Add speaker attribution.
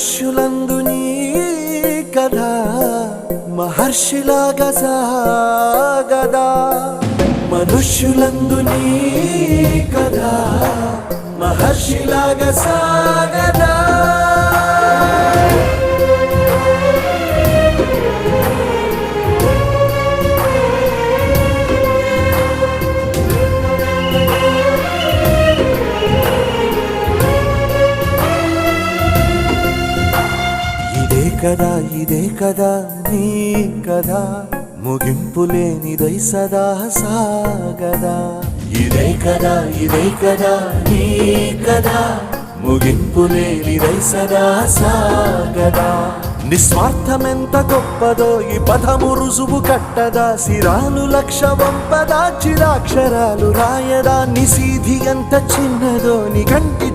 Speaker 1: మనుష్యులందు నీ కథ మహర్షిలాగా సాగదా మనుష్యులందు నీ కథ మహర్షిలాగా సాగదా ఇదే కదా నీ కదా ముగింపులేనిదై సదా సాగదా ఇదే కదా నీ కదా ముగింపులేనిదై సదా సాగదా నిస్వార్థమెంత గొప్పదో ఈ పదము రుజువు కట్టదా సిరాలు లక్ష వంపదా చిరాక్షరాలు రాయదా నిసీధి ఎంత చిన్నదో నీ కంటి